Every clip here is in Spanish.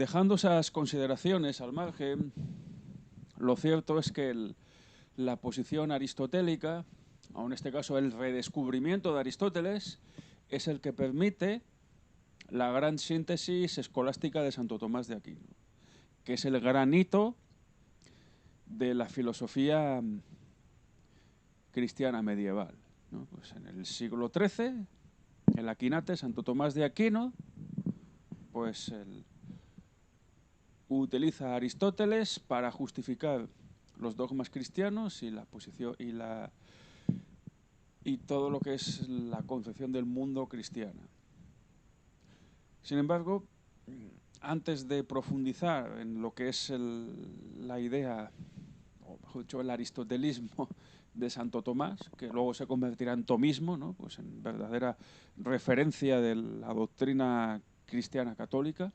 Dejando esas consideraciones al margen, lo cierto es que la posición aristotélica, o en este caso el redescubrimiento de Aristóteles, es el que permite la gran síntesis escolástica de Santo Tomás de Aquino, que es el gran hito de la filosofía cristiana medieval, ¿no? Pues en el siglo XIII, el Aquinate, Santo Tomás de Aquino, pues utiliza a Aristóteles para justificar los dogmas cristianos y la posición y todo lo que es la concepción del mundo cristiana. Sin embargo, antes de profundizar en lo que es la idea, o mejor dicho, el aristotelismo de Santo Tomás, que luego se convertirá en tomismo, ¿no? Pues en verdadera referencia de la doctrina cristiana católica,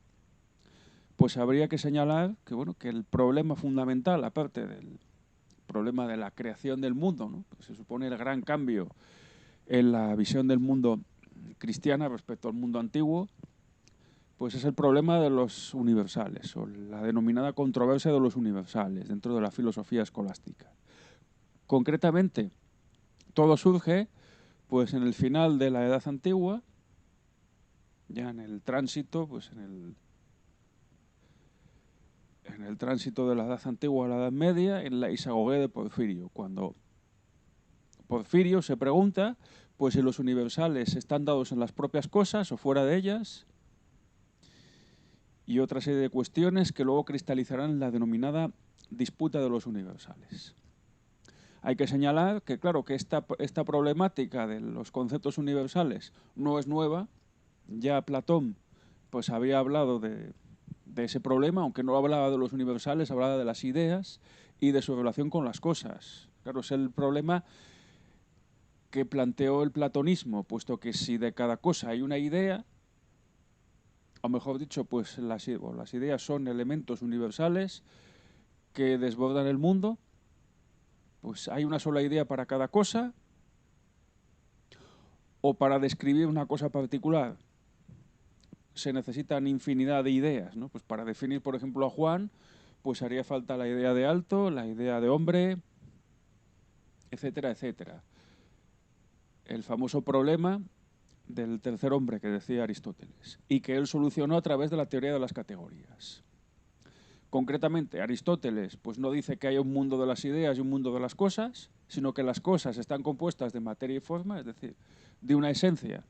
pues habría que señalar que, bueno, que el problema fundamental, aparte del problema de la creación del mundo, ¿no? Pues se supone el gran cambio en la visión del mundo cristiana respecto al mundo antiguo, pues es el problema de los universales, o la denominada controversia de los universales dentro de la filosofía escolástica. Concretamente, todo surge pues en el final de la Edad Antigua, ya en el tránsito, pues en el tránsito de la Edad Antigua a la Edad Media, en la Isagoge de Porfirio, cuando Porfirio se pregunta pues si los universales están dados en las propias cosas o fuera de ellas, y otra serie de cuestiones que luego cristalizarán en la denominada disputa de los universales. Hay que señalar que, claro, que esta problemática de los conceptos universales no es nueva. Ya Platón pues había hablado de ese problema, aunque no hablaba de los universales, hablaba de las ideas y de su relación con las cosas. Claro, es el problema que planteó el platonismo, puesto que si de cada cosa hay una idea, o mejor dicho, pues las ideas son elementos universales que desbordan el mundo, pues hay una sola idea para cada cosa, o para describir una cosa particular se necesitan infinidad de ideas, ¿no? Pues para definir, por ejemplo, a Juan, pues haría falta la idea de alto, la idea de hombre, etcétera, etcétera. El famoso problema del tercer hombre que decía Aristóteles, y que él solucionó a través de la teoría de las categorías. Concretamente, Aristóteles pues no dice que haya un mundo de las ideas y un mundo de las cosas, sino que las cosas están compuestas de materia y forma, es decir, de una esencia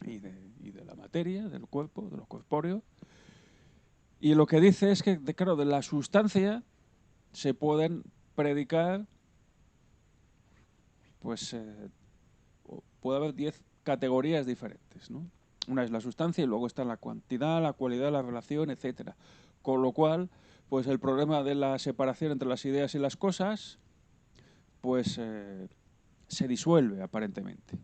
y de la materia, del cuerpo, de lo corpóreo. Y lo que dice es que, claro, de la sustancia se pueden predicar, pues puede haber 10 categorías diferentes, ¿no? Una es la sustancia y luego está la cantidad, la cualidad, la relación, etcétera. Con lo cual, pues el problema de la separación entre las ideas y las cosas, pues se disuelve aparentemente.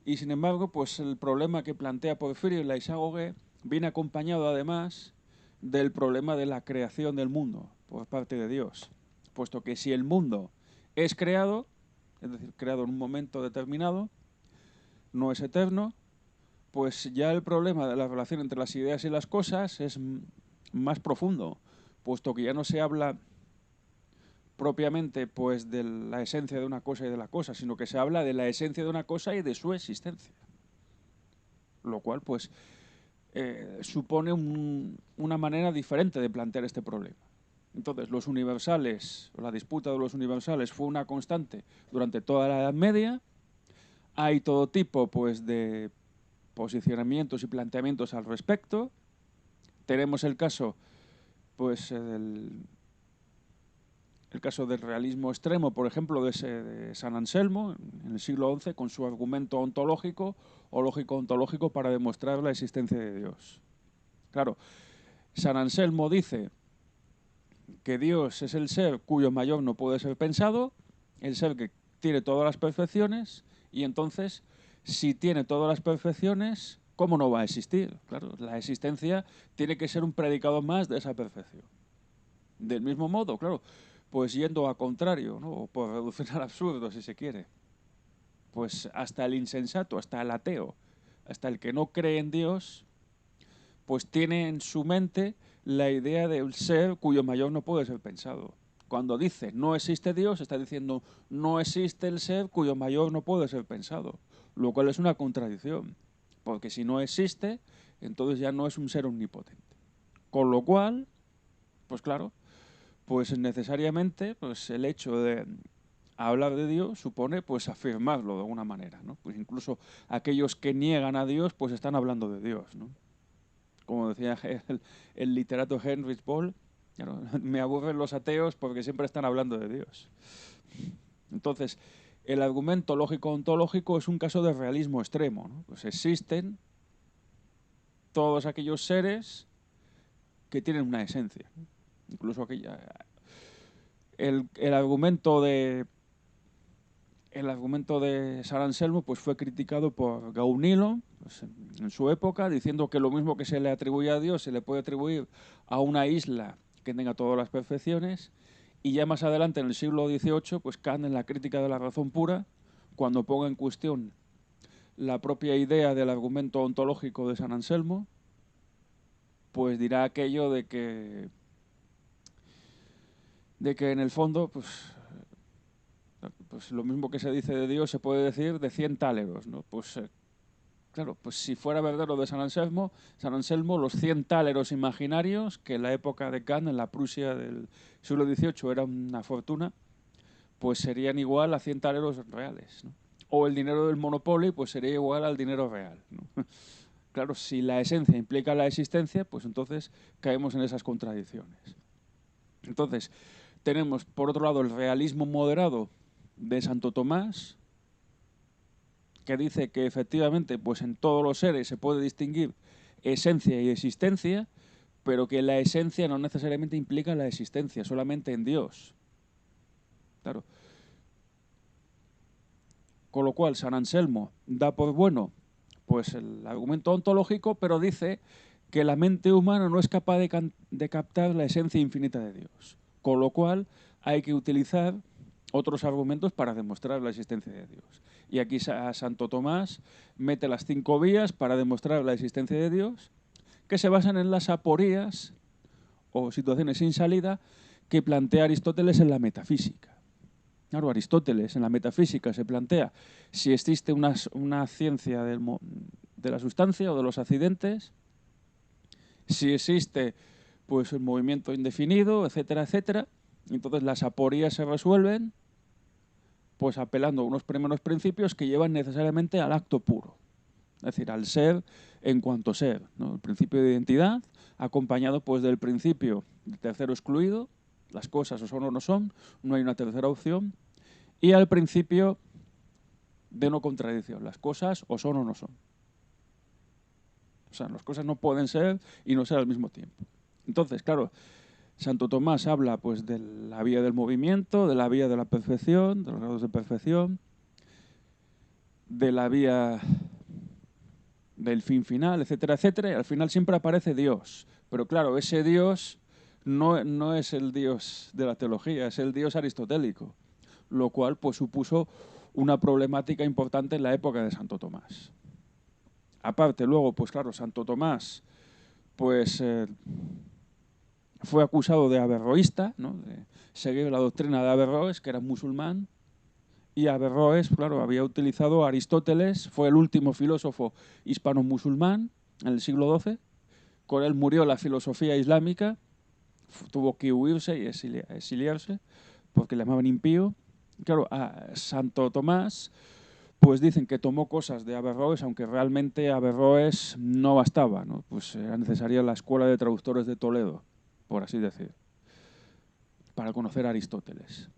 Y sin embargo, pues el problema que plantea Porfirio en la Isagoge viene acompañado además del problema de la creación del mundo por parte de Dios, puesto que si el mundo es creado, es decir, creado en un momento determinado, no es eterno, pues ya el problema de la relación entre las ideas y las cosas es más profundo, puesto que ya no se habla propiamente pues de la esencia de una cosa y de la cosa, sino que se habla de la esencia de una cosa y de su existencia. Lo cual pues supone una manera diferente de plantear este problema. Entonces, los universales, la disputa de los universales fue una constante durante toda la Edad Media. Hay todo tipo pues de posicionamientos y planteamientos al respecto. Tenemos el caso pues el caso del realismo extremo, por ejemplo, de San Anselmo, en el siglo XI, con su argumento ontológico o lógico-ontológico para demostrar la existencia de Dios. Claro, San Anselmo dice que Dios es el ser cuyo mayor no puede ser pensado, el ser que tiene todas las perfecciones, y entonces, si tiene todas las perfecciones, ¿cómo no va a existir? Claro, la existencia tiene que ser un predicado más de esa perfección. Del mismo modo, claro, pues yendo a contrario, ¿no? O por reducir al absurdo, si se quiere, pues hasta el insensato, hasta el ateo, hasta el que no cree en Dios, pues tiene en su mente la idea de un ser cuyo mayor no puede ser pensado. Cuando dice no existe Dios, está diciendo no existe el ser cuyo mayor no puede ser pensado, lo cual es una contradicción, porque si no existe, entonces ya no es un ser omnipotente. Con lo cual, pues claro, pues necesariamente pues el hecho de hablar de Dios supone pues afirmarlo de alguna manera, ¿no? Pues incluso aquellos que niegan a Dios pues están hablando de Dios, ¿no? Como decía el literato Heinrich Böll, claro, me aburren los ateos porque siempre están hablando de Dios. Entonces, el argumento lógico-ontológico es un caso de realismo extremo, ¿no? Pues existen todos aquellos seres que tienen una esencia, ¿no? Incluso aquella, el argumento de San Anselmo pues fue criticado por Gaunilo pues, en su época, diciendo que lo mismo que se le atribuye a Dios se le puede atribuir a una isla que tenga todas las perfecciones. Y ya más adelante, en el siglo XVIII, pues Kant, en la crítica de la razón pura, cuando ponga en cuestión la propia idea del argumento ontológico de San Anselmo, pues dirá aquello de que en el fondo pues lo mismo que se dice de Dios se puede decir de 100 táleros, ¿no? Pues claro, pues si fuera verdad lo de San Anselmo, los 100 táleros imaginarios, que en la época de Kant, en la Prusia del siglo XVIII era una fortuna, pues serían igual a 100 táleros reales, ¿no? O el dinero del Monopoly, pues sería igual al dinero real, ¿no? Claro, si la esencia implica la existencia, pues entonces caemos en esas contradicciones. Entonces, tenemos por otro lado el realismo moderado de Santo Tomás, que dice que efectivamente pues en todos los seres se puede distinguir esencia y existencia, pero que la esencia no necesariamente implica la existencia, solamente en Dios. Claro. Con lo cual San Anselmo da por bueno pues el argumento ontológico, pero dice que la mente humana no es capaz de captar la esencia infinita de Dios. Con lo cual hay que utilizar otros argumentos para demostrar la existencia de Dios. Y aquí Santo Tomás mete las 5 vías para demostrar la existencia de Dios, que se basan en las aporías o situaciones sin salida que plantea Aristóteles en la metafísica. Claro, Aristóteles en la metafísica se plantea si existe una ciencia de la sustancia o de los accidentes, si existe pues el movimiento indefinido, etcétera, etcétera. Entonces las aporías se resuelven pues apelando a unos primeros principios que llevan necesariamente al acto puro, es decir, al ser en cuanto ser, ¿no? El principio de identidad, acompañado pues del principio del tercero excluido, las cosas o son o no son, no hay una tercera opción, y al principio de no contradicción, las cosas o son o no son. O sea, las cosas no pueden ser y no ser al mismo tiempo. Entonces, claro, Santo Tomás habla pues de la vía del movimiento, de la vía de la perfección, de los grados de perfección, de la vía del fin final, etcétera, etcétera, y al final siempre aparece Dios. Pero claro, ese Dios no es el Dios de la teología, es el Dios aristotélico, lo cual pues supuso una problemática importante en la época de Santo Tomás. Aparte, luego, pues claro, Santo Tomás pues fue acusado de averroísta, ¿no? De seguir la doctrina de Averroes, que era musulmán, y Averroes, claro, había utilizado a Aristóteles, fue el último filósofo hispano-musulmán en el siglo XII, con él murió la filosofía islámica, tuvo que huirse y exiliarse, porque le llamaban impío. Claro, a Santo Tomás, pues dicen que tomó cosas de Averroes, aunque realmente Averroes no bastaba, ¿no? Pues era necesaria la escuela de traductores de Toledo, por así decir, para conocer a Aristóteles.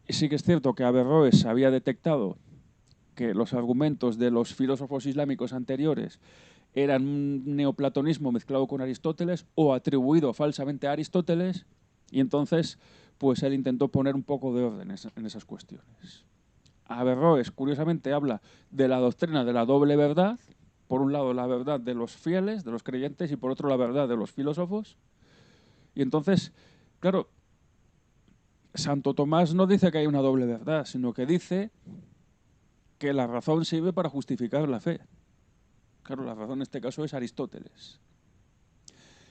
Y sí que es cierto que Averroes había detectado que los argumentos de los filósofos islámicos anteriores eran un neoplatonismo mezclado con Aristóteles o atribuido falsamente a Aristóteles, y entonces pues él intentó poner un poco de orden en esas cuestiones. Averroes, curiosamente, habla de la doctrina de la doble verdad, por un lado la verdad de los fieles, de los creyentes, y por otro la verdad de los filósofos. Y entonces, claro, Santo Tomás no dice que hay una doble verdad, sino que dice que la razón sirve para justificar la fe. Claro, la razón en este caso es Aristóteles.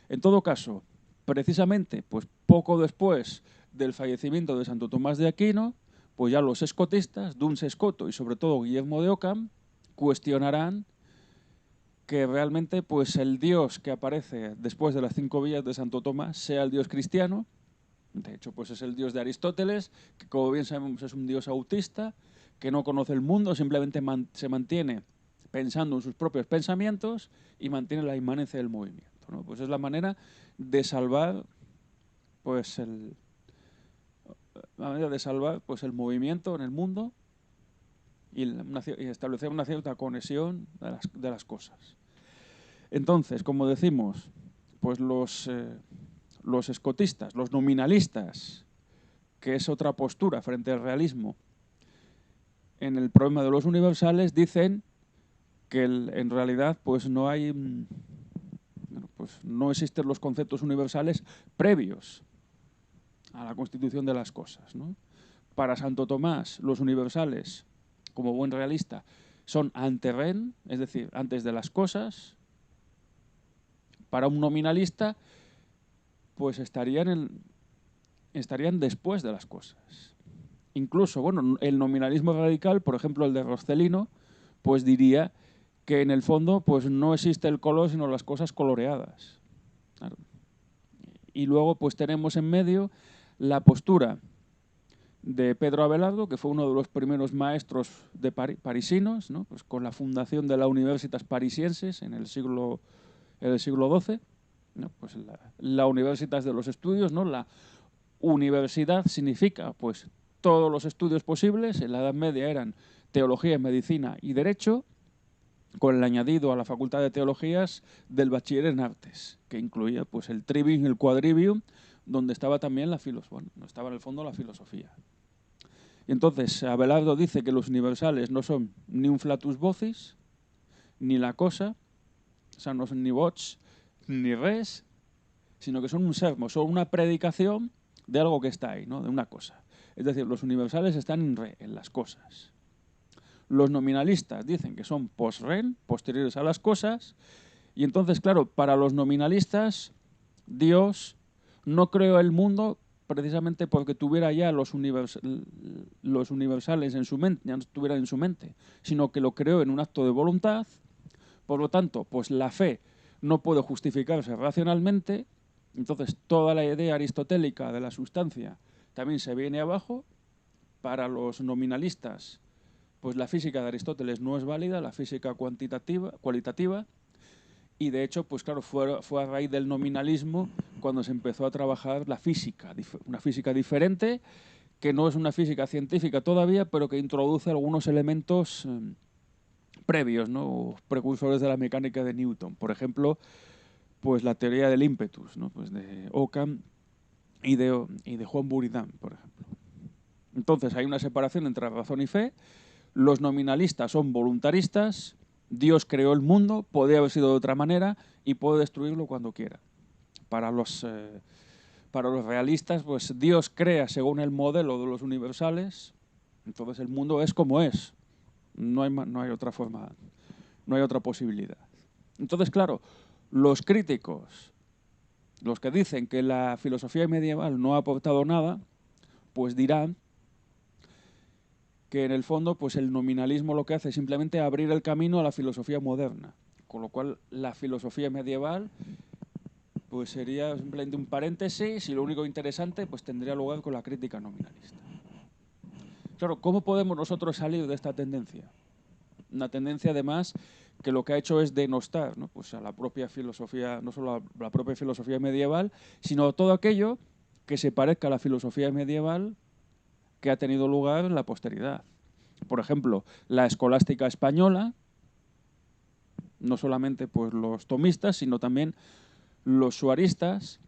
En todo caso, precisamente, pues poco después del fallecimiento de Santo Tomás de Aquino, pues ya los escotistas, Duns Scoto y sobre todo Guillermo de Ockham, cuestionarán que realmente pues el Dios que aparece después de las 5 vías de Santo Tomás sea el Dios cristiano. De hecho, pues es el Dios de Aristóteles, que como bien sabemos es un Dios autista, que no conoce el mundo, simplemente se mantiene pensando en sus propios pensamientos y mantiene la inmanencia del movimiento, ¿no? Pues es la manera de salvar pues el movimiento en el mundo y establecer una cierta conexión de las cosas. Entonces, como decimos, pues los escotistas, los nominalistas, que es otra postura frente al realismo en el problema de los universales, dicen que en realidad pues no hay, pues no existen los conceptos universales previos a la constitución de las cosas, ¿no? Para Santo Tomás, los universales, como buen realista, son ante ren, es decir, antes de las cosas. Para un nominalista, pues estarían después de las cosas. Incluso, bueno, el nominalismo radical, por ejemplo, el de Roscelino, pues diría que en el fondo pues no existe el color, sino las cosas coloreadas. Claro. Y luego pues tenemos en medio la postura de Pedro Abelardo, que fue uno de los primeros maestros de parisinos, ¿no? Pues con la fundación de la Universitas Parisienses en el siglo XII, ¿no? Pues la Universitas de los Estudios, ¿no? La universidad significa pues todos los estudios posibles. En la Edad Media eran teología, medicina y derecho, con el añadido a la Facultad de Teologías del bachiller en artes, que incluía pues el trivium y el quadrivium, donde estaba también la filosofía, bueno, no estaba en el fondo la filosofía. Y entonces Abelardo dice que los universales no son ni un flatus vocis, ni la cosa, o sea, no son ni vox, ni res, sino que son un sermo, son una predicación de algo que está ahí, ¿no? De una cosa. Es decir, los universales están en re, en las cosas. Los nominalistas dicen que son post-ren, posteriores a las cosas, y entonces, claro, para los nominalistas, Dios no creó el mundo precisamente porque tuviera ya los universales en su mente, ya no estuvieran en su mente, sino que lo creó en un acto de voluntad. Por lo tanto, pues la fe no puede justificarse racionalmente, entonces toda la idea aristotélica de la sustancia también se viene abajo. Para los nominalistas, pues la física de Aristóteles no es válida, la física cualitativa, y de hecho, pues claro, fue a raíz del nominalismo cuando se empezó a trabajar la física, una física diferente, que no es una física científica todavía, pero que introduce algunos elementos previos, ¿no? Precursores de la mecánica de Newton. Por ejemplo, pues la teoría del ímpetus, ¿no? Pues de Ockham y de Juan Buridan, por ejemplo. Entonces hay una separación entre razón y fe. Los nominalistas son voluntaristas. Dios creó el mundo, podría haber sido de otra manera y puede destruirlo cuando quiera. Para los realistas, pues Dios crea según el modelo de los universales, entonces el mundo es como es. No hay otra forma, no hay otra posibilidad. Entonces, claro, los críticos, los que dicen que la filosofía medieval no ha aportado nada, pues dirán que en el fondo pues el nominalismo lo que hace es simplemente abrir el camino a la filosofía moderna, con lo cual la filosofía medieval pues sería simplemente un paréntesis y lo único interesante pues tendría lugar con la crítica nominalista. Claro, ¿cómo podemos nosotros salir de esta tendencia? Una tendencia además que lo que ha hecho es denostar, ¿no? Pues a la propia filosofía, no solo a la propia filosofía medieval, sino a todo aquello que se parezca a la filosofía medieval que ha tenido lugar en la posteridad. Por ejemplo, la escolástica española, no solamente pues los tomistas, sino también los suaristas,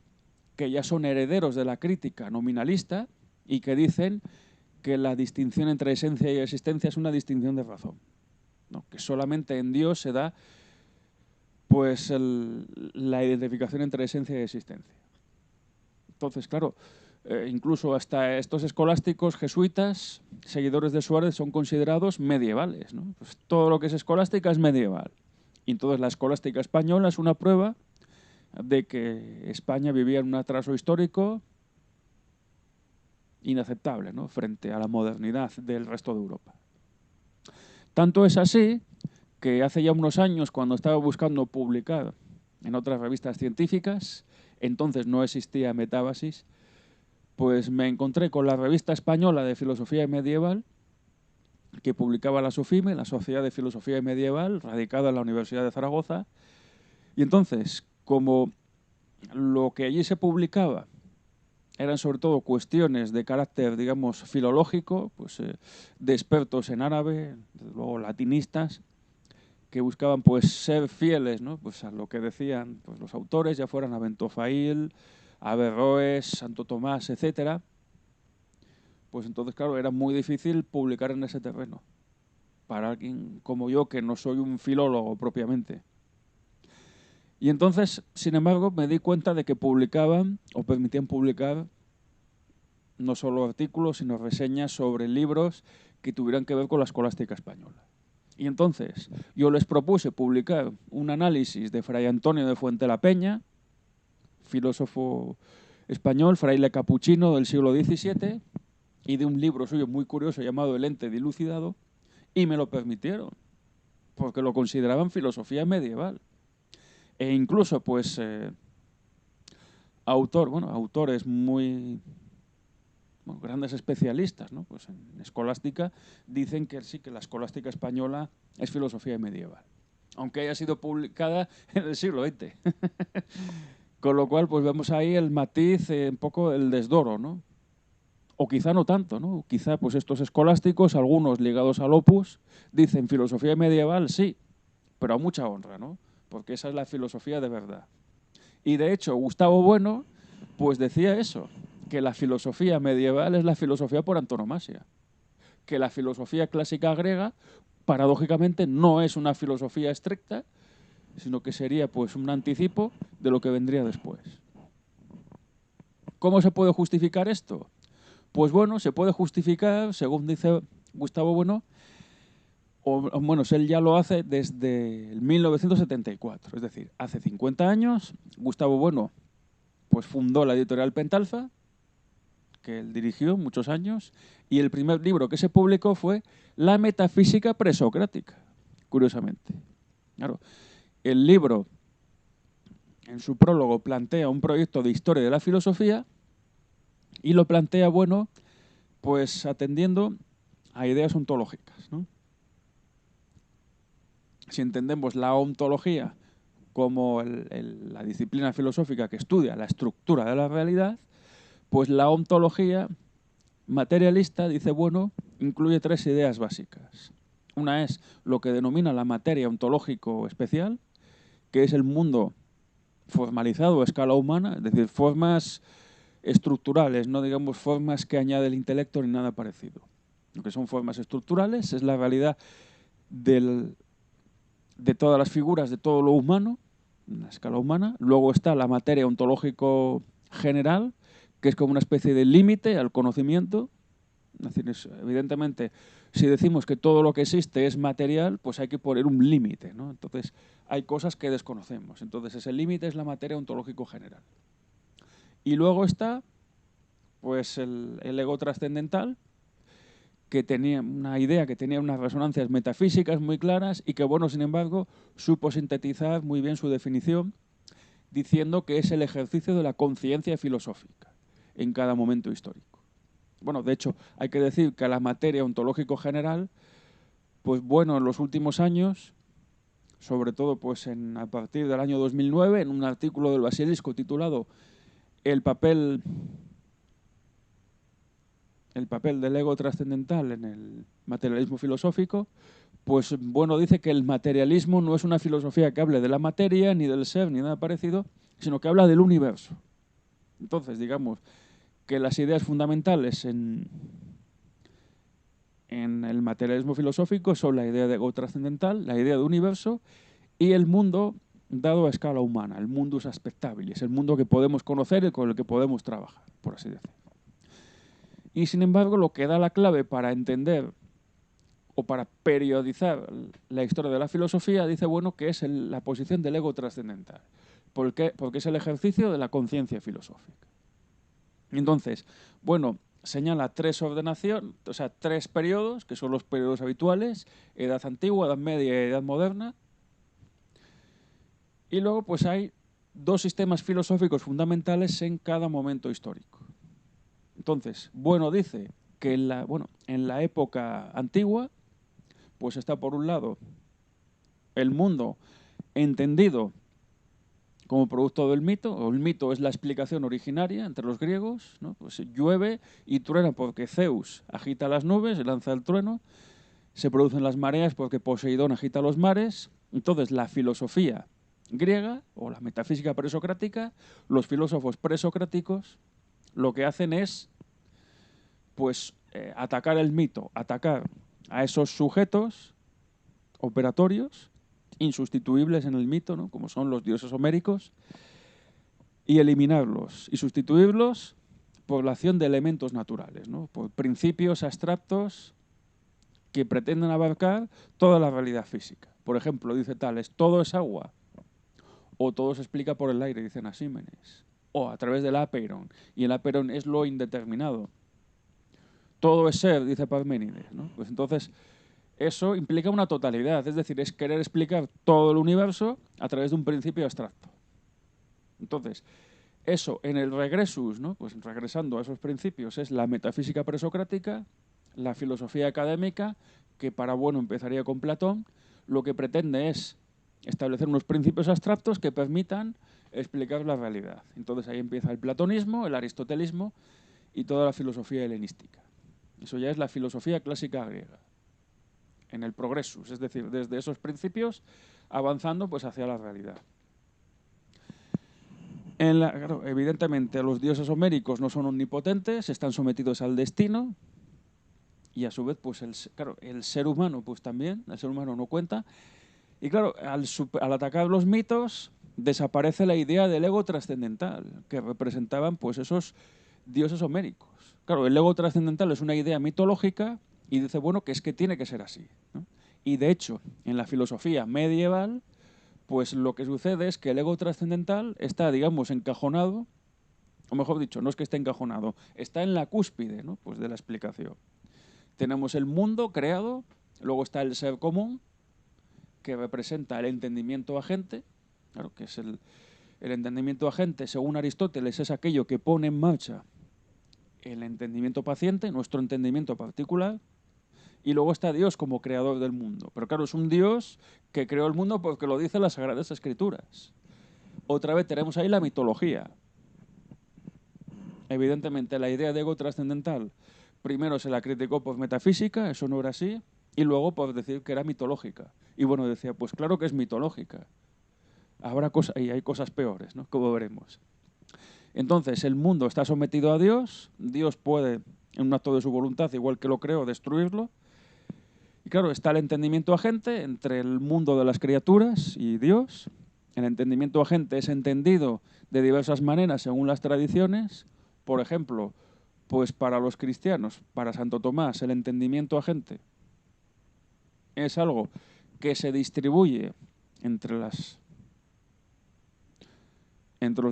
que ya son herederos de la crítica nominalista y que dicen que la distinción entre esencia y existencia es una distinción de razón, ¿no? Que solamente en Dios se da pues la identificación entre esencia y existencia. Entonces, claro, incluso hasta estos escolásticos jesuitas, seguidores de Suárez, son considerados medievales, ¿no? Pues todo lo que es escolástica es medieval. Y entonces la escolástica española es una prueba de que España vivía en un atraso histórico inaceptable, ¿no?, frente a la modernidad del resto de Europa. Tanto es así que hace ya unos años, cuando estaba buscando publicar en otras revistas científicas, entonces no existía Metábasis, pues me encontré con la revista española de filosofía medieval que publicaba la SOFIME, la Sociedad de Filosofía Medieval, radicada en la Universidad de Zaragoza. Y entonces, como lo que allí se publicaba eran sobre todo cuestiones de carácter, digamos, filológico, pues de expertos en árabe, desde luego latinistas, que buscaban pues ser fieles, ¿no?, pues a lo que decían pues los autores, ya fueran Abentofail, Averroes, Santo Tomás, etcétera. Pues entonces, claro, era muy difícil publicar en ese terreno para alguien como yo, que no soy un filólogo propiamente. Y entonces, sin embargo, me di cuenta de que publicaban o permitían publicar no solo artículos, sino reseñas sobre libros que tuvieran que ver con la escolástica española. Y entonces yo les propuse publicar un análisis de Fray Antonio de Fuente la Peña, filósofo español, fraile capuchino del siglo XVII, y de un libro suyo muy curioso llamado El ente dilucidado, y me lo permitieron, porque lo consideraban filosofía medieval. E incluso, pues, autores muy grandes especialistas, ¿no?, pues en escolástica, dicen que sí, que la escolástica española es filosofía medieval, aunque haya sido publicada en el siglo XX. Con lo cual, pues vemos ahí el matiz, un poco el desdoro, ¿no? O quizá no tanto, ¿no? Quizá pues estos escolásticos, algunos ligados al Opus, dicen filosofía medieval, sí, pero a mucha honra, ¿no?, porque esa es la filosofía de verdad. Y de hecho, Gustavo Bueno pues decía eso, que la filosofía medieval es la filosofía por antonomasia, que la filosofía clásica griega, paradójicamente, no es una filosofía estricta, sino que sería pues un anticipo de lo que vendría después. ¿Cómo se puede justificar esto? Pues bueno, se puede justificar, según dice Gustavo Bueno, o bueno, él ya lo hace desde el 1974, es decir, hace 50 años, Gustavo Bueno pues fundó la editorial Pentalfa, que él dirigió muchos años, y el primer libro que se publicó fue La metafísica presocrática, curiosamente. Claro, el libro, en su prólogo, plantea un proyecto de historia de la filosofía y lo plantea, bueno, pues atendiendo a ideas ontológicas, ¿no? Si entendemos la ontología como la disciplina filosófica que estudia la estructura de la realidad, pues la ontología materialista, dice Bueno, incluye tres ideas básicas. Una es lo que denomina la materia ontológico especial, que es el mundo formalizado a escala humana, es decir, formas estructurales, no digamos formas que añade el intelecto ni nada parecido. Lo que son formas estructurales es la realidad de todas las figuras, de todo lo humano, en la escala humana. Luego está la materia ontológico general, que es como una especie de límite al conocimiento. Es decir, evidentemente, si decimos que todo lo que existe es material, pues hay que poner un límite, ¿no? Entonces, hay cosas que desconocemos. Entonces, ese límite es la materia ontológico general. Y luego está pues el ego trascendental, que tenía una idea, que tenía unas resonancias metafísicas muy claras y que, bueno, sin embargo, supo sintetizar muy bien su definición, diciendo que es el ejercicio de la conciencia filosófica en cada momento histórico. Bueno, de hecho, hay que decir que la materia ontológico general, pues bueno, en los últimos años, sobre todo pues a partir del año 2009, en un artículo del Basilisco titulado El papel del ego trascendental en el materialismo filosófico, pues bueno, dice que el materialismo no es una filosofía que hable de la materia, ni del ser, ni nada parecido, sino que habla del universo. Entonces, digamos que las ideas fundamentales en el materialismo filosófico son la idea de ego trascendental, la idea de universo y el mundo dado a escala humana, el mundus aspectabilis, el mundo que podemos conocer y con el que podemos trabajar, por así decirlo. Y sin embargo, lo que da la clave para entender o para periodizar la historia de la filosofía, dice, bueno, que es la posición del ego trascendental. ¿Por qué? Porque es el ejercicio de la conciencia filosófica. Entonces, bueno, señala tres ordenaciones, o sea, tres periodos, que son los periodos habituales: edad antigua, edad media y edad moderna. Y luego, pues hay dos sistemas filosóficos fundamentales en cada momento histórico. Entonces, bueno, dice que en la época antigua, pues está por un lado el mundo entendido como producto del mito, o el mito es la explicación originaria entre los griegos, ¿no? Pues llueve y truena porque Zeus agita las nubes y lanza el trueno, se producen las mareas porque Poseidón agita los mares. Entonces la filosofía griega, o la metafísica presocrática, los filósofos presocráticos, lo que hacen es pues atacar el mito, atacar a esos sujetos operatorios insustituibles en el mito, ¿no? Como son los dioses homéricos, y eliminarlos y sustituirlos por la acción de elementos naturales, ¿no? Por principios abstractos que pretenden abarcar toda la realidad física. Por ejemplo, dice Tales, todo es agua, o todo se explica por el aire, dice Anasímenes, o a través del apeiron, y el apeiron es lo indeterminado. Todo es ser, dice Parménides, ¿no? Pues entonces eso implica una totalidad, es decir, es querer explicar todo el universo a través de un principio abstracto. Entonces, eso en el regresus, ¿no? Pues regresando a esos principios, es la metafísica presocrática, la filosofía académica, que para bueno empezaría con Platón, lo que pretende es establecer unos principios abstractos que permitan explicar la realidad. Entonces ahí empieza el platonismo, el aristotelismo y toda la filosofía helenística. Eso ya es la filosofía clásica griega, en el progresus, es decir, desde esos principios avanzando pues hacia la realidad. Claro, evidentemente los dioses homéricos no son omnipotentes, están sometidos al destino, y a su vez pues el ser humano pues también, el ser humano no cuenta. Y claro, al atacar los mitos desaparece la idea del ego trascendental que representaban pues esos dioses homéricos. Claro, el ego trascendental es una idea mitológica y dice, bueno, que es que tiene que ser así, ¿no? Y de hecho, en la filosofía medieval, pues lo que sucede es que el ego trascendental está, digamos, encajonado, o mejor dicho, no es que esté encajonado, está en la cúspide, ¿no? Pues de la explicación. Tenemos el mundo creado, luego está el ser común, que representa el entendimiento agente, claro, que es el entendimiento agente, según Aristóteles, es aquello que pone en marcha el entendimiento paciente, nuestro entendimiento particular, y luego está Dios como creador del mundo. Pero claro, es un Dios que creó el mundo porque lo dicen las Sagradas Escrituras. Otra vez tenemos ahí la mitología. Evidentemente, la idea de ego trascendental, primero se la criticó por metafísica, eso no era así, y luego por decir que era mitológica. Y bueno, decía, pues claro que es mitológica. Habrá cosas, y hay cosas peores, ¿no? Como veremos. Entonces, el mundo está sometido a Dios, Dios puede, en un acto de su voluntad, igual que lo creó, destruirlo. Y claro, está el entendimiento agente entre el mundo de las criaturas y Dios. El entendimiento agente es entendido de diversas maneras según las tradiciones. Por ejemplo, pues para los cristianos, para Santo Tomás, el entendimiento agente es algo que se distribuye entre los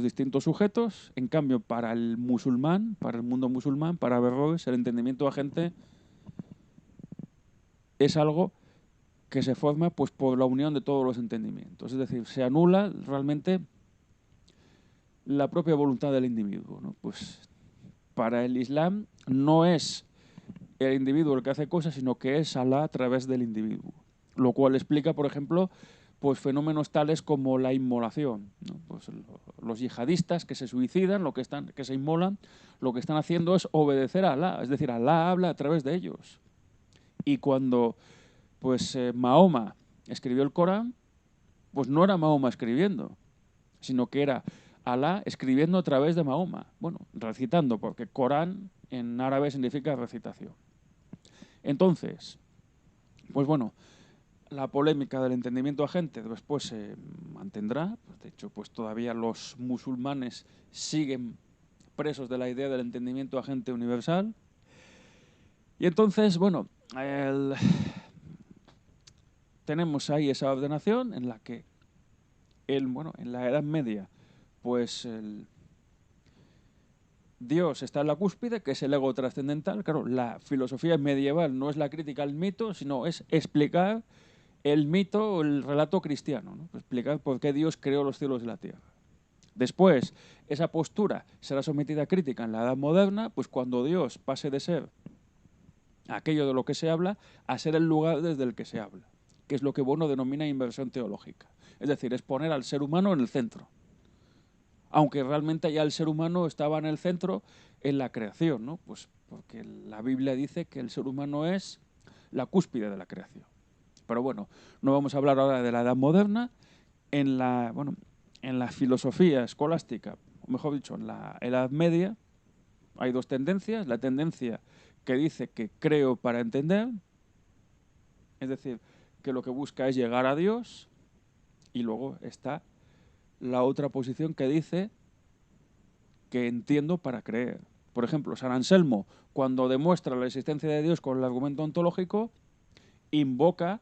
distintos sujetos. En cambio, para el musulmán, para el mundo musulmán, para Averroes, el entendimiento agente es algo que se forma pues por la unión de todos los entendimientos. Es decir, se anula realmente la propia voluntad del individuo, ¿no? Pues para el Islam no es el individuo el que hace cosas, sino que es Alá a través del individuo. Lo cual explica, por ejemplo, pues fenómenos tales como la inmolación, ¿no? Pues los yihadistas que se suicidan, que se inmolan, lo que están haciendo es obedecer a Alá, es decir, Alá habla a través de ellos. Y cuando pues Mahoma escribió el Corán, pues no era Mahoma escribiendo, sino que era Alá escribiendo a través de Mahoma. Bueno, recitando, porque Corán en árabe significa recitación. Entonces, pues bueno, la polémica del entendimiento agente después se mantendrá. De hecho, pues todavía los musulmanes siguen presos de la idea del entendimiento agente universal. Y entonces, bueno, tenemos ahí esa ordenación en la que, en la Edad Media, pues Dios está en la cúspide, que es el ego trascendental. Claro, la filosofía medieval no es la crítica al mito, sino es explicar el mito o el relato cristiano, ¿no? Explicar por qué Dios creó los cielos y la tierra. Después, esa postura será sometida a crítica en la Edad Moderna, pues cuando Dios pase de ser aquello de lo que se habla a ser el lugar desde el que se habla, que es lo que Bono denomina inversión teológica. Es decir, es poner al ser humano en el centro. Aunque realmente ya el ser humano estaba en el centro en la creación, ¿no? Pues porque la Biblia dice que el ser humano es la cúspide de la creación. Pero bueno, no vamos a hablar ahora de la Edad Moderna. En la filosofía escolástica, o mejor dicho, en la Edad Media, hay dos tendencias. La tendencia que dice que creo para entender, es decir, que lo que busca es llegar a Dios, y luego está la otra posición que dice que entiendo para creer. Por ejemplo, San Anselmo, cuando demuestra la existencia de Dios con el argumento ontológico, invoca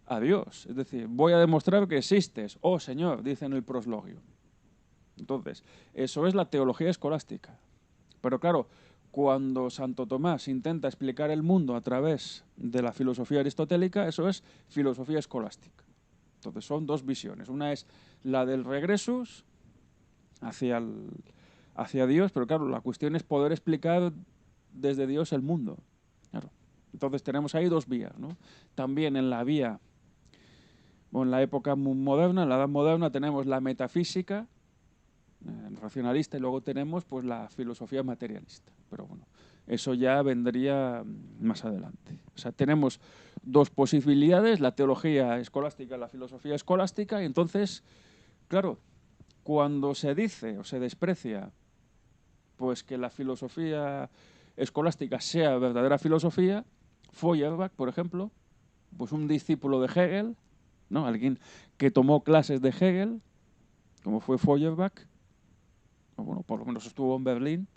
a Dios. Es decir, voy a demostrar que existes, oh Señor, dice en el proslogio. Entonces, eso es la teología escolástica. Pero claro, cuando Santo Tomás intenta explicar el mundo a través de la filosofía aristotélica, eso es filosofía escolástica. Entonces son dos visiones. Una es la del regresus hacia Dios, pero claro, la cuestión es poder explicar desde Dios el mundo. Claro. Entonces tenemos ahí dos vías, ¿no? También en la vía, o en la época moderna, en la Edad Moderna, tenemos la metafísica racionalista y luego tenemos pues la filosofía materialista. Pero bueno, eso ya vendría más adelante. O sea, tenemos dos posibilidades, la teología escolástica y la filosofía escolástica, y entonces, claro, cuando se dice o se desprecia pues que la filosofía escolástica sea verdadera filosofía, Feuerbach, por ejemplo, pues un discípulo de Hegel, ¿no? Alguien que tomó clases de Hegel, como fue Feuerbach, o bueno, por lo menos estuvo en Berlín,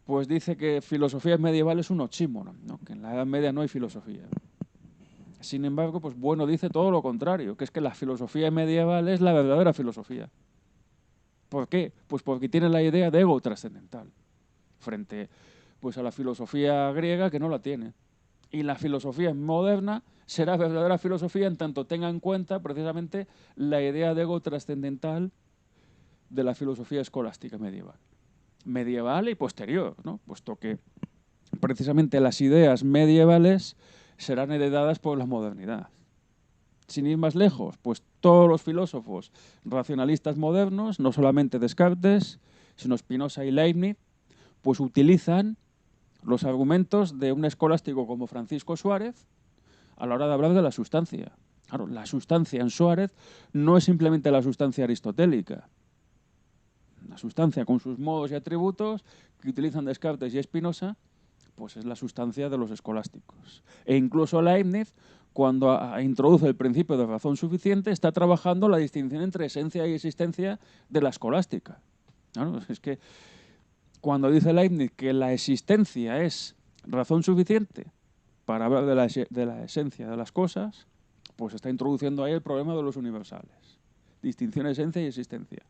pues dice que filosofía medieval es un oxímoron, ¿no? Que en la Edad Media no hay filosofía. Sin embargo, pues bueno, dice todo lo contrario, que es que la filosofía medieval es la verdadera filosofía. ¿Por qué? Pues porque tiene la idea de ego trascendental, frente pues a la filosofía griega, que no la tiene. Y la filosofía moderna será verdadera filosofía en tanto tenga en cuenta precisamente la idea de ego trascendental de la filosofía escolástica medieval. Medieval y posterior, ¿no? Puesto que precisamente las ideas medievales serán heredadas por la modernidad. Sin ir más lejos, pues todos los filósofos racionalistas modernos, no solamente Descartes, sino Spinoza y Leibniz, pues utilizan los argumentos de un escolástico como Francisco Suárez a la hora de hablar de la sustancia. Claro, la sustancia en Suárez no es simplemente la sustancia aristotélica. La sustancia con sus modos y atributos que utilizan Descartes y Spinoza, pues es la sustancia de los escolásticos. E incluso Leibniz, cuando introduce el principio de razón suficiente, está trabajando la distinción entre esencia y existencia de la escolástica. Claro, es que cuando dice Leibniz que la existencia es razón suficiente para hablar de la esencia de las cosas, pues está introduciendo ahí el problema de los universales. Distinción esencia y existencia.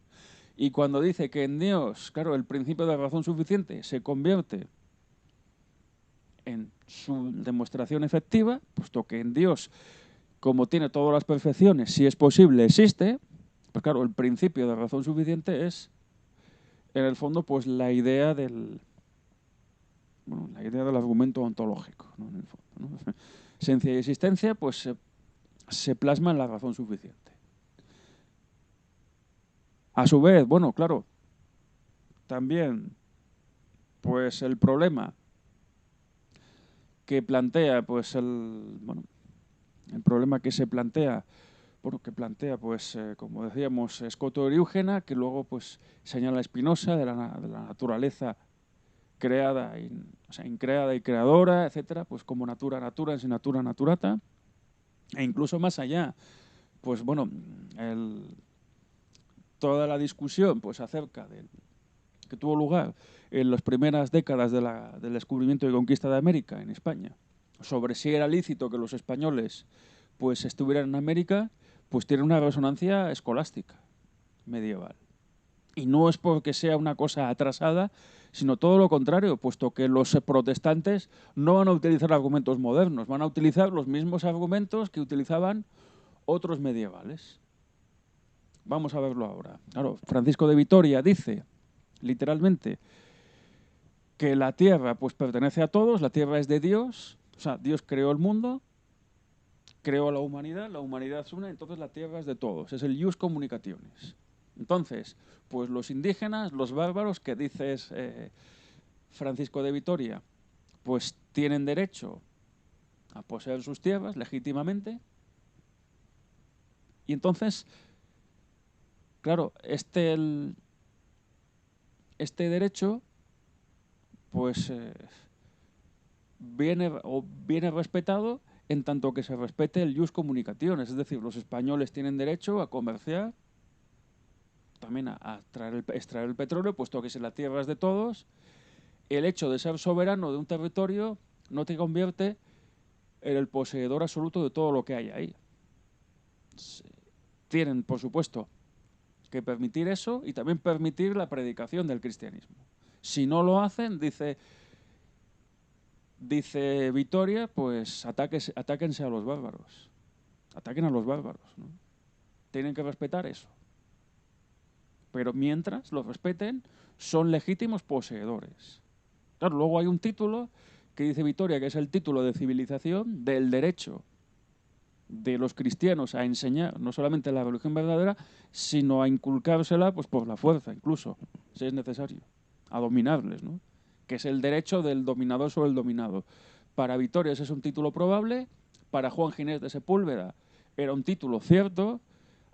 Y cuando dice que en Dios, claro, el principio de razón suficiente se convierte en su demostración efectiva, puesto que en Dios, como tiene todas las perfecciones, si es posible, existe, pues claro, el principio de razón suficiente es, en el fondo, pues la idea del argumento ontológico, ¿no? En el fondo, ¿no? Esencia y existencia, pues se plasma en la razón suficiente. A su vez, bueno, claro, también, pues el problema que plantea, pues el problema que se plantea, pues como decíamos, Scoto Eriúgena, que luego pues señala Spinoza de la naturaleza creada, increada y creadora, etcétera, pues como natura naturans y natura naturata, e incluso más allá, pues bueno, toda la discusión pues acerca de que tuvo lugar en las primeras décadas del descubrimiento y conquista de América en España, sobre si era lícito que los españoles pues estuvieran en América, pues tienen una resonancia escolástica medieval. Y no es porque sea una cosa atrasada, sino todo lo contrario, puesto que los protestantes no van a utilizar argumentos modernos, van a utilizar los mismos argumentos que utilizaban otros medievales. Vamos a verlo ahora. Claro, Francisco de Vitoria dice, literalmente, que la tierra pues pertenece a todos, la tierra es de Dios, o sea, Dios creó el mundo, creó a la humanidad es una, entonces la tierra es de todos, es el ius communicationis. Entonces, pues los indígenas, los bárbaros, que dices Francisco de Vitoria, pues tienen derecho a poseer sus tierras legítimamente. Y entonces, claro, este derecho, pues viene respetado en tanto que se respete el ius communicationis, es decir, los españoles tienen derecho a comerciar, también a extraer el petróleo, puesto que si la tierra es de todos, el hecho de ser soberano de un territorio no te convierte en el poseedor absoluto de todo lo que hay ahí. Tienen, por supuesto, que permitir eso y también permitir la predicación del cristianismo. Si no lo hacen, dice Vitoria, pues atáquense a los bárbaros. Ataquen a los bárbaros, ¿no? Tienen que respetar eso. Pero mientras los respeten, son legítimos poseedores. Claro, luego hay un título que dice Vitoria, que es el título de civilización del derecho de los cristianos a enseñar no solamente la religión verdadera, sino a inculcársela pues por la fuerza, incluso, si es necesario, a dominarles, ¿no? Que es el derecho del dominador sobre el dominado. Para Vitoria ese es un título probable, para Juan Ginés de Sepúlveda era un título cierto.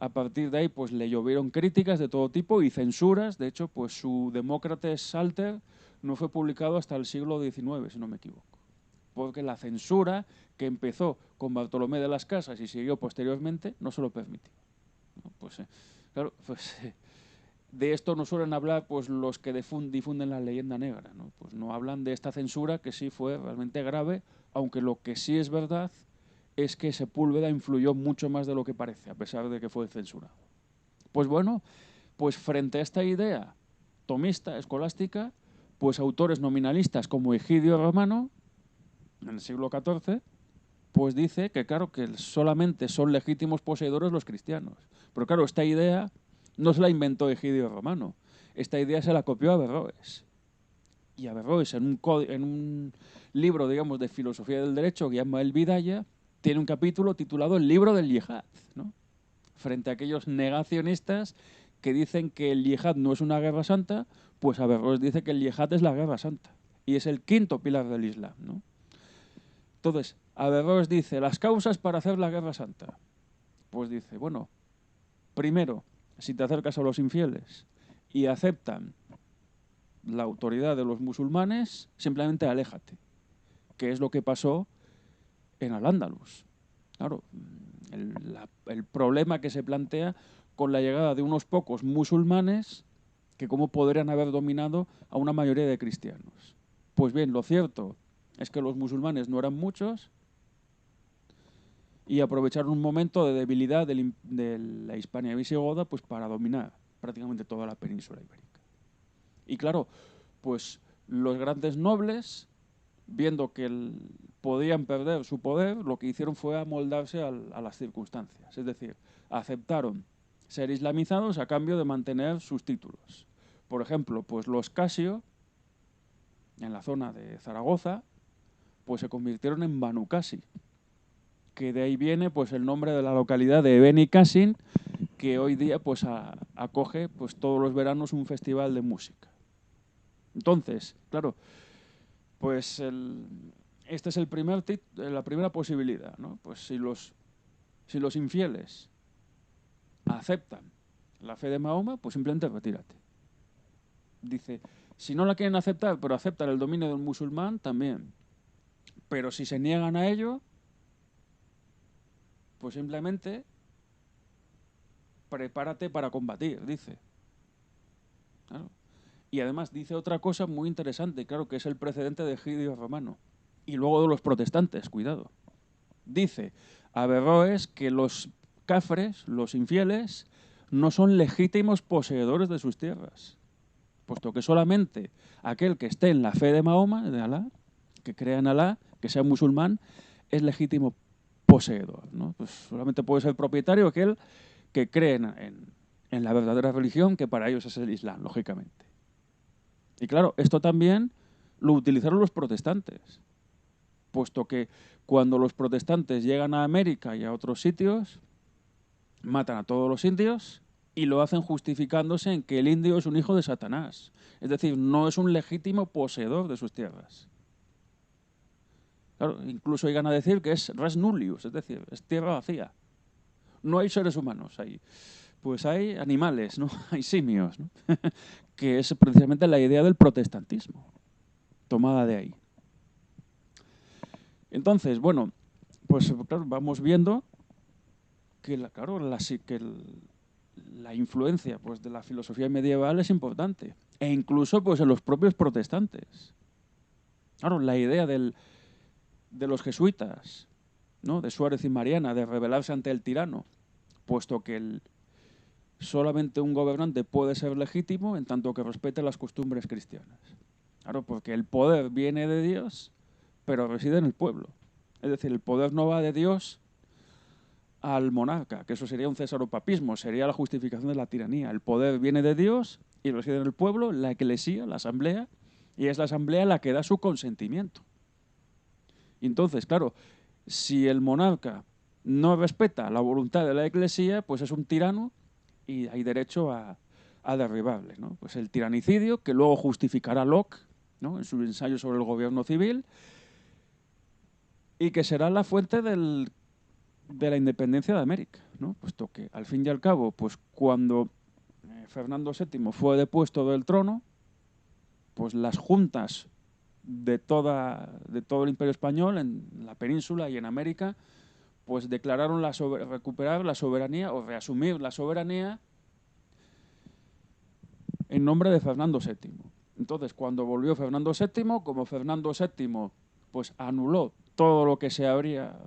A partir de ahí pues le llovieron críticas de todo tipo y censuras. De hecho, pues su Demócrates Salter no fue publicado hasta el siglo XIX, si no me equivoco, porque la censura que empezó con Bartolomé de las Casas y siguió posteriormente no se lo permitió, ¿no? Pues claro, pues de esto no suelen hablar pues los que difunden la leyenda negra, ¿no? Pues no hablan de esta censura, que sí fue realmente grave, aunque lo que sí es verdad es que Sepúlveda influyó mucho más de lo que parece, a pesar de que fue censurado. Pues bueno, pues frente a esta idea tomista, escolástica, pues autores nominalistas como Egidio Romano, en el siglo XIV, pues dice que claro, que solamente son legítimos poseedores los cristianos. Pero claro, esta idea no se la inventó Egidio Romano. Esta idea se la copió Averroes. Y Averroes, en un libro, digamos, de filosofía del derecho que llama El Bidaya, tiene un capítulo titulado El libro del yihad, ¿no? Frente a aquellos negacionistas que dicen que el yihad no es una guerra santa, pues Averroes dice que el yihad es la guerra santa. Y es el quinto pilar del Islam, ¿no? Entonces, Averroes dice, las causas para hacer la guerra santa. Pues dice, bueno, primero, si te acercas a los infieles y aceptan la autoridad de los musulmanes, simplemente aléjate, que es lo que pasó en Al-Ándalus. Claro, el problema que se plantea con la llegada de unos pocos musulmanes que cómo podrían haber dominado a una mayoría de cristianos. Pues bien, lo cierto es que los musulmanes no eran muchos y aprovecharon un momento de debilidad de la Hispania visigoda pues para dominar prácticamente toda la península ibérica. Y claro, pues los grandes nobles, viendo que podían perder su poder, lo que hicieron fue amoldarse a las circunstancias. Es decir, aceptaron ser islamizados a cambio de mantener sus títulos. Por ejemplo, pues los Casio, en la zona de Zaragoza, pues se convirtieron en Banu Casi, que de ahí viene pues el nombre de la localidad de Beni Cassin, que hoy día pues acoge pues todos los veranos un festival de música. Entonces, claro, pues este es la primera posibilidad, ¿no? Pues si los infieles aceptan la fe de Mahoma, pues simplemente retírate. Dice, si no la quieren aceptar, pero aceptan el dominio del musulmán, también. Pero si se niegan a ello, pues simplemente prepárate para combatir, dice. Claro. Y además dice otra cosa muy interesante, claro, que es el precedente de Egidio Romano. Y luego de los protestantes, cuidado. dice Averroes que los cafres, los infieles, no son legítimos poseedores de sus tierras, puesto que solamente aquel que esté en la fe de Mahoma, de Alá, que crea en Alá, que sea musulmán, es legítimo poseedor, ¿no? Pues solamente puede ser propietario aquel que cree en la verdadera religión, que para ellos es el Islam, lógicamente. Y claro, esto también lo utilizaron los protestantes, puesto que cuando los protestantes llegan a América y a otros sitios, matan a todos los indios y lo hacen justificándose en que el indio es un hijo de Satanás. Es decir, no es un legítimo poseedor de sus tierras. Claro, incluso llegan a decir que es res nullius, es decir, es tierra vacía. No hay seres humanos ahí. Pues hay animales, ¿no? Hay simios, ¿no? Que es precisamente la idea del protestantismo, tomada de ahí. Entonces, bueno, pues claro, vamos viendo que la influencia pues, de la filosofía medieval es importante. E incluso pues, en los propios protestantes. Claro, la idea de los jesuitas, ¿no? De Suárez y Mariana, de rebelarse ante el tirano, puesto que solamente un gobernante puede ser legítimo en tanto que respete las costumbres cristianas. Claro, porque el poder viene de Dios, pero reside en el pueblo. Es decir, el poder no va de Dios al monarca, que eso sería un cesaropapismo, sería la justificación de la tiranía. El poder viene de Dios y reside en el pueblo, la eclesía, la asamblea, y es la asamblea la que da su consentimiento. Y entonces, claro, si el monarca no respeta la voluntad de la eclesía, pues es un tirano y hay derecho a derribarle, ¿no? Pues el tiranicidio, que luego justificará Locke, ¿no? En su ensayo sobre el gobierno civil, y que será la fuente de la independencia de América, ¿no? Puesto que, al fin y al cabo, pues cuando Fernando VII fue depuesto del trono, pues las juntas de todo el Imperio Español, en la península y en América, pues declararon recuperar la soberanía o reasumir la soberanía en nombre de Fernando VII. Entonces, cuando volvió Fernando VII, como Fernando VII pues anuló todo lo que se había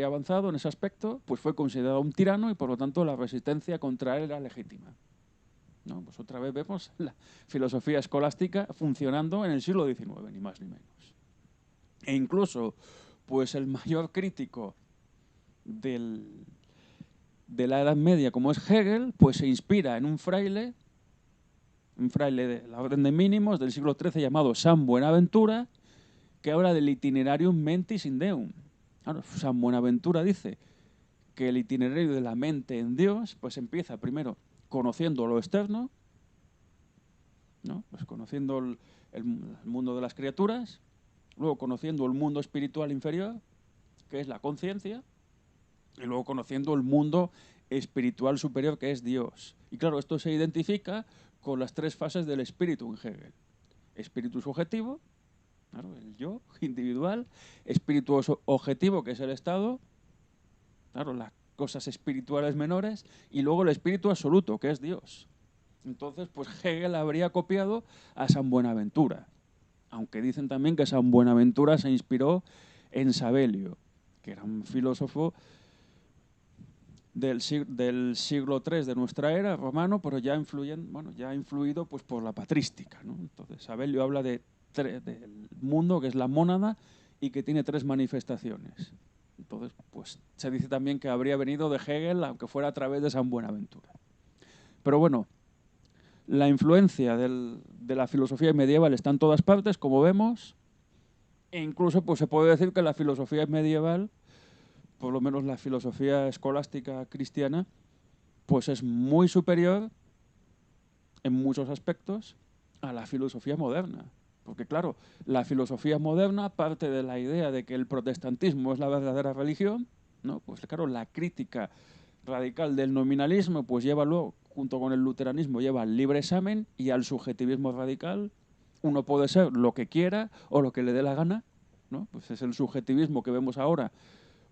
avanzado en ese aspecto, pues fue considerado un tirano y por lo tanto la resistencia contra él era legítima, ¿no? Pues otra vez vemos la filosofía escolástica funcionando en el siglo XIX, ni más ni menos. E incluso, pues el mayor crítico de la Edad Media, como es Hegel, pues se inspira en un fraile de la Orden de Mínimos del siglo XIII llamado San Buenaventura, que habla del itinerarium mentis in Deum. Claro, San Buenaventura dice que el itinerario de la mente en Dios pues empieza primero conociendo lo externo, ¿no? Pues conociendo el mundo de las criaturas, luego conociendo el mundo espiritual inferior, que es la conciencia, y luego conociendo el mundo espiritual superior, que es Dios. Y claro, esto se identifica con las tres fases del espíritu en Hegel. Espíritu subjetivo, claro, el yo individual, espíritu objetivo, que es el estado, claro, las cosas espirituales menores, y luego el espíritu absoluto, que es Dios. Entonces, pues Hegel habría copiado a San Buenaventura, aunque dicen también que San Buenaventura se inspiró en Sabelio, que era un filósofo del siglo III de nuestra era, romano, pero ya influido pues, por la patrística, ¿no? Entonces, Sabelio habla del mundo, que es la mónada, y que tiene tres manifestaciones. Entonces, pues se dice también que habría venido de Hegel, aunque fuera a través de San Buenaventura. Pero bueno, la influencia de la filosofía medieval está en todas partes, como vemos, e incluso pues, se puede decir que la filosofía medieval, por lo menos la filosofía escolástica cristiana, pues es muy superior en muchos aspectos a la filosofía moderna. Porque claro, la filosofía moderna parte de la idea de que el protestantismo es la verdadera religión, ¿no? Pues claro, la crítica radical del nominalismo pues lleva luego, junto con el luteranismo, lleva al libre examen y al subjetivismo radical. Uno puede ser lo que quiera o lo que le dé la gana, ¿no? Pues es el subjetivismo que vemos ahora,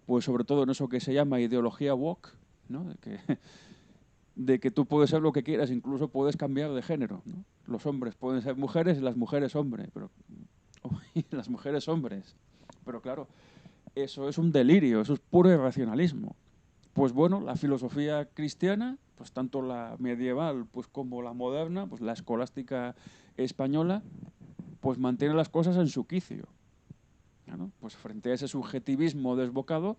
pues sobre todo en eso que se llama ideología woke, ¿no? De que tú puedes ser lo que quieras, incluso puedes cambiar de género, ¿no? Los hombres pueden ser mujeres y las mujeres hombres, pero las mujeres hombres. Pero claro, eso es un delirio, eso es puro irracionalismo. Pues bueno, la filosofía cristiana, pues tanto la medieval pues como la moderna, pues la escolástica española, pues mantiene las cosas en su quicio. ¿No? Pues frente a ese subjetivismo desbocado,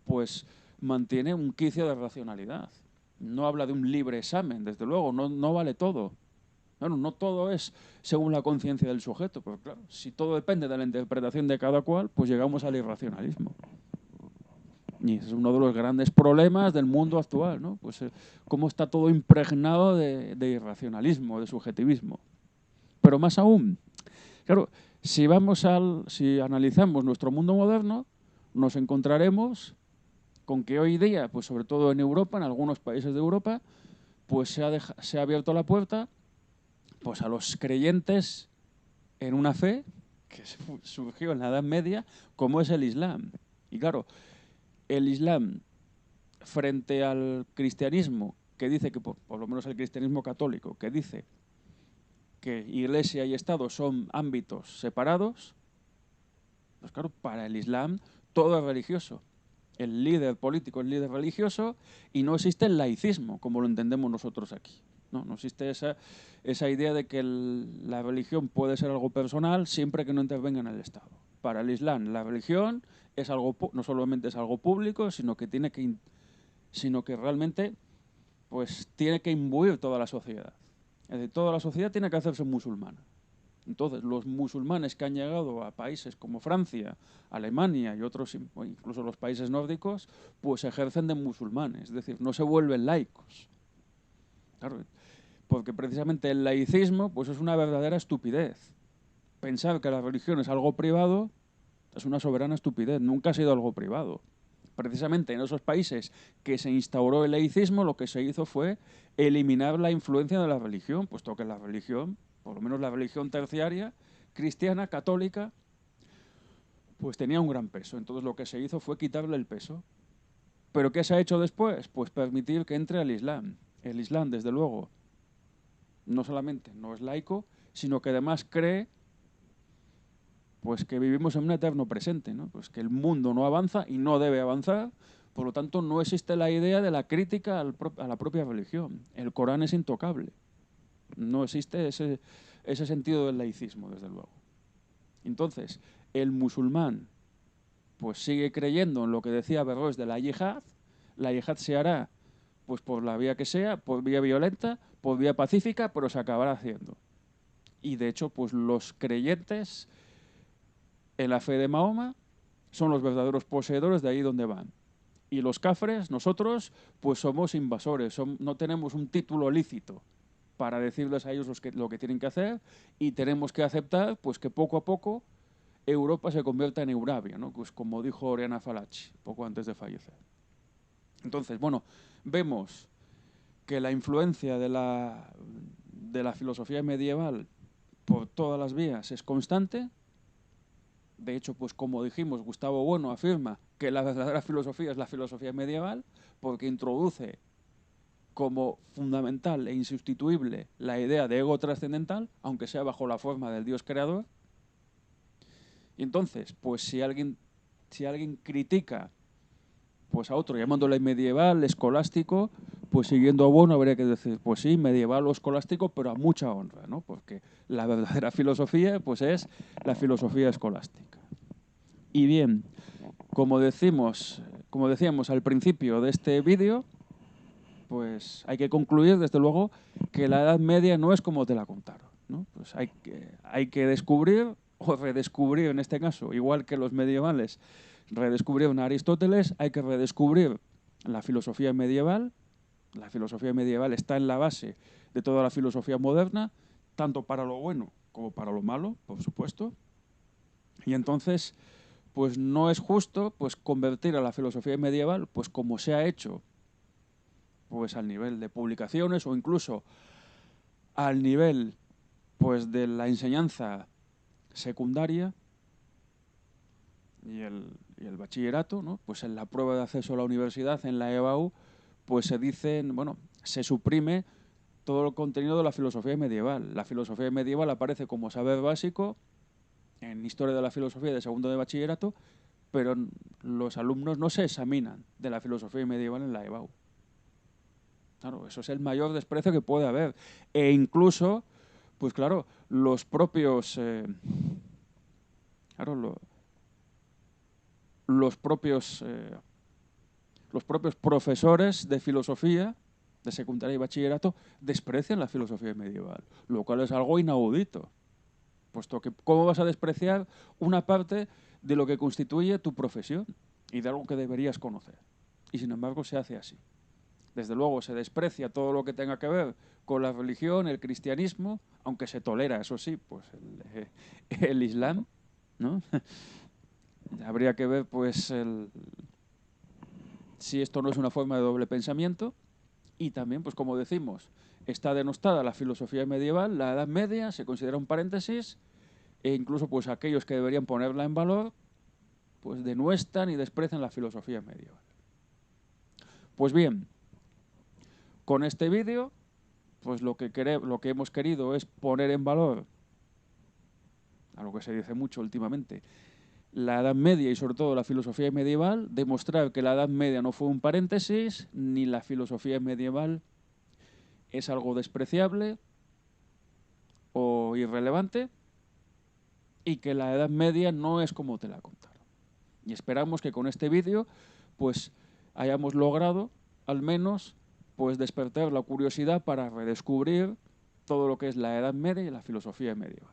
pues mantiene un quicio de racionalidad. No habla de un libre examen, desde luego, no vale todo. Bueno, no todo es según la conciencia del sujeto, pero claro, si todo depende de la interpretación de cada cual, pues llegamos al irracionalismo. Y ese es uno de los grandes problemas del mundo actual, ¿no? Pues cómo está todo impregnado de irracionalismo, de subjetivismo. Pero más aún, claro, si analizamos nuestro mundo moderno, nos encontraremos con que hoy día, pues sobre todo en Europa, en algunos países de Europa, pues se ha abierto la puerta pues a los creyentes en una fe que surgió en la Edad Media, como es el Islam. Y claro, el Islam frente al cristianismo, que dice que, por lo menos el cristianismo católico, que dice que Iglesia y Estado son ámbitos separados, pues claro, para el Islam todo es religioso. El líder político es líder religioso y no existe el laicismo, como lo entendemos nosotros aquí. No existe esa idea de que la religión puede ser algo personal siempre que no intervenga en el Estado. Para el Islam, la religión es algo, no solamente es algo público, sino que realmente pues, tiene que imbuir toda la sociedad. Es decir, toda la sociedad tiene que hacerse musulmana. Entonces, los musulmanes que han llegado a países como Francia, Alemania y otros, incluso los países nórdicos, pues ejercen de musulmanes, es decir, no se vuelven laicos. Claro, porque precisamente el laicismo pues es una verdadera estupidez. Pensar que la religión es algo privado es una soberana estupidez, nunca ha sido algo privado. Precisamente en esos países que se instauró el laicismo, lo que se hizo fue eliminar la influencia de la religión, puesto que la religión, por lo menos la religión terciaria, cristiana, católica, pues tenía un gran peso. Entonces lo que se hizo fue quitarle el peso. ¿Pero qué se ha hecho después? Pues permitir que entre el Islam. El Islam, desde luego, no solamente no es laico, sino que además cree pues que vivimos en un eterno presente, ¿no? Pues que el mundo no avanza y no debe avanzar, por lo tanto no existe la idea de la crítica a la propia religión. El Corán es intocable. No existe ese sentido del laicismo, desde luego. Entonces, el musulmán pues sigue creyendo en lo que decía Averroes de la yihad. La yihad se hará pues por la vía que sea, por vía violenta, por vía pacífica, pero se acabará haciendo. Y de hecho, pues los creyentes en la fe de Mahoma son los verdaderos poseedores de ahí donde van. Y los cafres, nosotros, pues somos invasores, no tenemos un título lícito para decirles a ellos lo que tienen que hacer y tenemos que aceptar pues que poco a poco Europa se convierta en Eurabia, ¿no? Pues como dijo Oriana Fallaci poco antes de fallecer. Entonces, bueno, vemos que la influencia de la filosofía medieval por todas las vías es constante. De hecho, pues como dijimos, Gustavo Bueno afirma que la verdadera filosofía es la filosofía medieval porque introduce como fundamental e insustituible la idea de ego trascendental, aunque sea bajo la forma del Dios creador. Y entonces, pues si alguien critica pues a otro llamándole medieval, escolástico, pues siguiendo a Bueno habría que decir, pues sí, medieval o escolástico, pero a mucha honra, ¿no? Porque la verdadera filosofía pues es la filosofía escolástica. Y bien, como decíamos al principio de este vídeo, pues hay que concluir, desde luego, que la Edad Media no es como te la contaron, ¿no? Pues hay que descubrir, o redescubrir en este caso, igual que los medievales redescubrieron a Aristóteles, hay que redescubrir la filosofía medieval. La filosofía medieval está en la base de toda la filosofía moderna, tanto para lo bueno como para lo malo, por supuesto. Y entonces, pues no es justo pues convertir a la filosofía medieval, pues como se ha hecho, pues al nivel de publicaciones o incluso al nivel pues de la enseñanza secundaria y el bachillerato, ¿no? Pues en la prueba de acceso a la universidad, en la EBAU, pues se suprime todo el contenido de la filosofía medieval. La filosofía medieval aparece como saber básico en Historia de la Filosofía de segundo de bachillerato, pero los alumnos no se examinan de la filosofía medieval en la EBAU. Claro, eso es el mayor desprecio que puede haber. E incluso, pues claro, los propios los propios profesores de filosofía de secundaria y bachillerato desprecian la filosofía medieval, lo cual es algo inaudito, puesto que ¿cómo vas a despreciar una parte de lo que constituye tu profesión y de algo que deberías conocer? Y sin embargo se hace así. Desde luego se desprecia todo lo que tenga que ver con la religión, el cristianismo, aunque se tolera, eso sí, pues el Islam, ¿no? Habría que ver, pues, si esto no es una forma de doble pensamiento. Y también, pues como decimos, está denostada la filosofía medieval, la Edad Media, se considera un paréntesis, e incluso pues aquellos que deberían ponerla en valor, pues denuestan y desprecian la filosofía medieval. Pues bien, con este vídeo, pues lo que hemos querido es poner en valor, a lo que se dice mucho últimamente, la Edad Media y sobre todo la filosofía medieval, demostrar que la Edad Media no fue un paréntesis, ni la filosofía medieval es algo despreciable o irrelevante, y que la Edad Media no es como te la contaron. Y esperamos que con este vídeo pues hayamos logrado al menos pues despertar la curiosidad para redescubrir todo lo que es la Edad Media y la filosofía medieval.